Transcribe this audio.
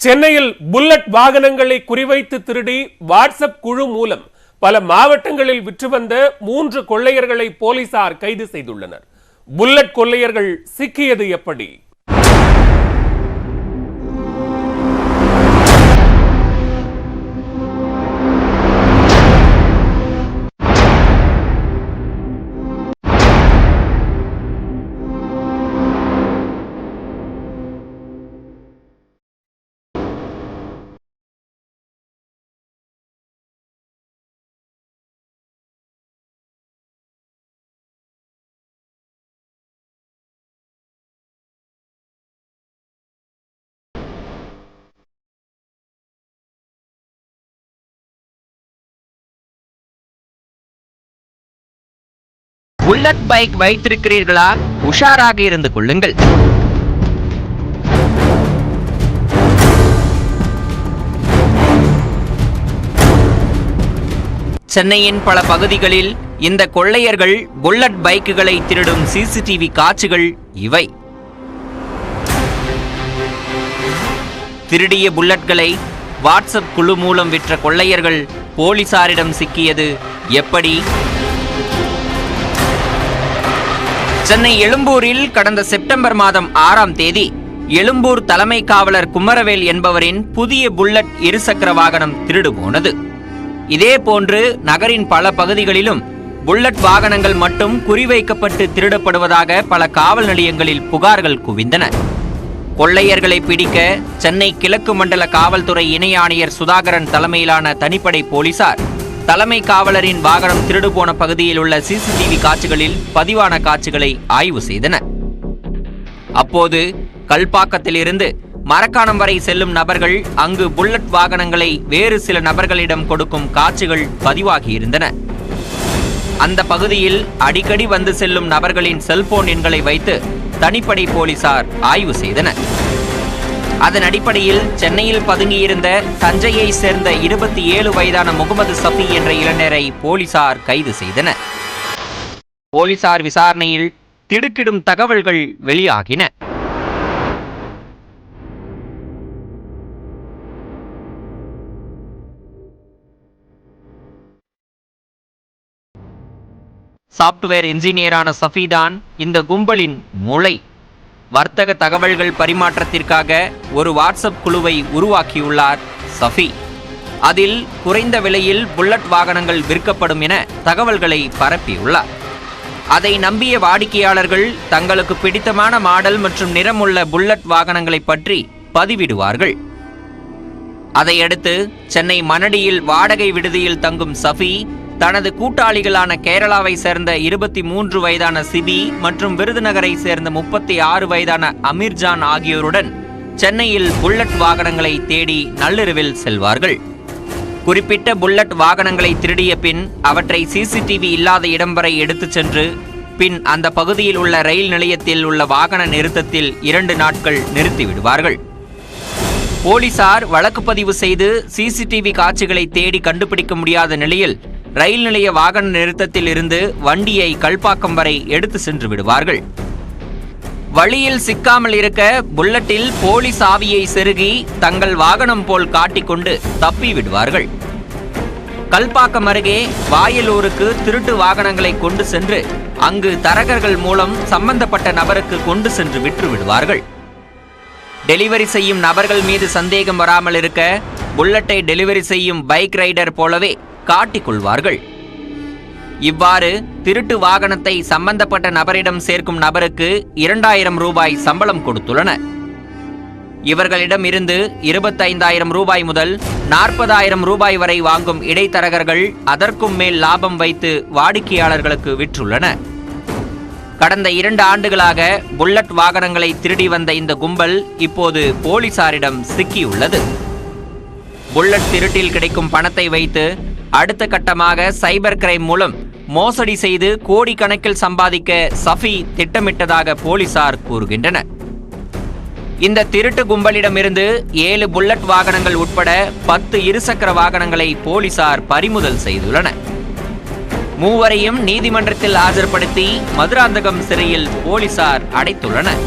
சென்னையில் புல்லட் வாகனங்களை குறிவைத்து திருடி வாட்ஸ்அப் குழு மூலம் பல மாவட்டங்களில் விற்று வந்த 3 கொள்ளையர்களை போலீசார் கைது செய்துள்ளனர். புல்லட் கொள்ளையர்கள் சிக்கியது எப்படி? புல்லட் பைக் வைத்திருக்கிறீர்களா? உஷாராக இருந்து கொள்ளுங்கள். சென்னையின் பல பகுதிகளில் இந்த கொள்ளையர்கள் புல்லட் பைக்குகளை திருடும் சிசிடிவி காட்சிகள் இவை. திருடிய புல்லட்களை வாட்ஸ்அப் குழு மூலம் விற்ற கொள்ளையர்கள் போலீசாரிடம் சிக்கியது எப்படி? சென்னை எழும்பூரில் கடந்த செப்டம்பர் மாதம் 6ஆம் தேதி எழும்பூர் தலைமை காவலர் குமரவேல் என்பவரின் புதிய புல்லட் இருசக்கர வாகனம் திருடு போனது. இதேபோன்று நகரின் பல பகுதிகளிலும் புல்லட் வாகனங்கள் மட்டும் குறிவைக்கப்பட்டு திருடப்படுவதாக பல காவல் நிலையங்களில் புகார்கள் குவிந்தன. கொள்ளையர்களை பிடிக்க சென்னை கிழக்கு மண்டல காவல்துறை இணை ஆணையர் சுதாகரன் தலைமையிலான தனிப்படை போலீசார் தலைமை காவலரின் வாகனம் திருடு போன பகுதியில் உள்ள சிசிடிவி காட்சிகளில் பதிவான காட்சிகளை ஆய்வு செய்தனர். அப்போது கல்பாக்கத்திலிருந்து மரக்காணம் வரை செல்லும் நபர்கள் அங்கு புல்லட் வாகனங்களை வேறு சில நபர்களிடம் கொடுக்கும் காட்சிகள் பதிவாகியிருந்தன. அந்த பகுதியில் அடிக்கடி வந்து செல்லும் நபர்களின் செல்போன் எண்களை வைத்து தனிப்படை போலீசார் ஆய்வு செய்தனர். அதன் அடிப்படையில் சென்னையில் பதுங்கியிருந்த தஞ்சையை சேர்ந்த 27 வயதான முகமது சஃபி என்ற இளைஞரை போலீசார் கைது செய்தனர். போலீசார் விசாரணையில் திடுக்கிடும் தகவல்கள் வெளியாகின. சாப்ட்வேர் இன்ஜினியரான சஃபிதான் இந்த கும்பலின் மூளை. வர்த்தக தகவல்கள் பரிமாற்றத்திற்காக ஒரு வாட்ஸ்அப் குழுவை உருவாக்கியுள்ளார் சஃபி. அதில் குறைந்த விலையில் புல்லட் வாகனங்கள் விற்கப்படும் என தகவல்களை பரப்பியுள்ளார். அதை நம்பிய வாடிக்கையாளர்கள் தங்களுக்கு பிடித்தமான மாடல் மற்றும் நிறமுள்ள புல்லட் வாகனங்களை பற்றி பதிவிடுவார்கள். அதையடுத்து சென்னை மணடியில் வாடகை விடுதியில் தங்கும் சஃபி தனது கூட்டாளிகளான கேரளாவை சேர்ந்த 23 வயதான சிபி மற்றும் விருதுநகரை சேர்ந்த 36 வயதான அமீர்ஜான் ஆகியோருடன் சென்னையில் புல்லட் வாகனங்களை தேடி நள்ளிரவில் செல்வார்கள். குறிப்பிட்ட புல்லட் வாகனங்களை திருடிய பின் அவற்றை சிசிடிவி இல்லாத இடம் வரை எடுத்துச் சென்று பின் அந்த பகுதியில் உள்ள ரயில் நிலையத்தில் உள்ள வாகன நிறுத்தத்தில் 2 நாட்கள் நிறுத்திவிடுவார்கள். போலீசார் வழக்கு பதிவு செய்து சிசிடிவி காட்சிகளை தேடி கண்டுபிடிக்க முடியாத நிலையில் ரயில் நிலைய வாகன நிறுத்தத்தில் இருந்து வண்டியை கல்பாக்கம் வரை எடுத்து சென்று விடுவார்கள். வழியில் சிக்காமல் இருக்க புல்லட்டில் போலீஸ் ஆவியை செருகி தங்கள் வாகனம் போல் காட்டிக்கொண்டு தப்பி விடுவார்கள். கல்பாக்கம் அருகே வாயலூருக்கு திருட்டு வாகனங்களை கொண்டு சென்று அங்கு தரகர்கள் மூலம் சம்பந்தப்பட்ட நபருக்கு கொண்டு சென்று விற்று விடுவார்கள். டெலிவரி செய்யும் நபர்கள் மீது சந்தேகம் வராமல் இருக்க புல்லட்டை டெலிவரி செய்யும் பைக் ரைடர் போலவே காட்டிக்கொள்வார்கள். இவ்வாறு திருட்டு வாகனத்தை சம்பந்தப்பட்ட நபரிடம் சேர்க்கும் நபருக்கு 2000 ரூபாய் சம்பளம் கொடுத்துள்ளனர். இவர்களிடம் இருந்து 25,000 ரூபாய் முதல் 40,000 ரூபாய் வரை வாங்கும் இடைத்தரகர்கள் அதற்கும் மேல் லாபம் வைத்து வாடிக்கையாளர்களுக்கு விற்றுள்ளனர். கடந்த 2 ஆண்டுகளாக புல்லட் வாகனங்களை திருடி வந்த இந்த கும்பல் இப்போது போலீசாரிடம் சிக்கியுள்ளது. புல்லட் திருட்டில் கிடைக்கும் பணத்தை வைத்து அடுத்த கட்டமாக சைபர் கிரைம் மூலம் மோசடி செய்து கோடிக்கணக்கில் சம்பாதிக்க சஃபி திட்டமிட்டதாக போலீசார் கூறுகின்றனர். இந்த திருட்டு கும்பலிடமிருந்து 7 புல்லட் வாகனங்கள் உட்பட 10 இருசக்கர வாகனங்களை போலீசார் பறிமுதல் செய்துள்ளனர். மூவரையும் நீதிமன்றத்தில் ஆஜர்படுத்தி மதுராந்தகம் சிறையில் போலீசார் அடைத்துள்ளனர்.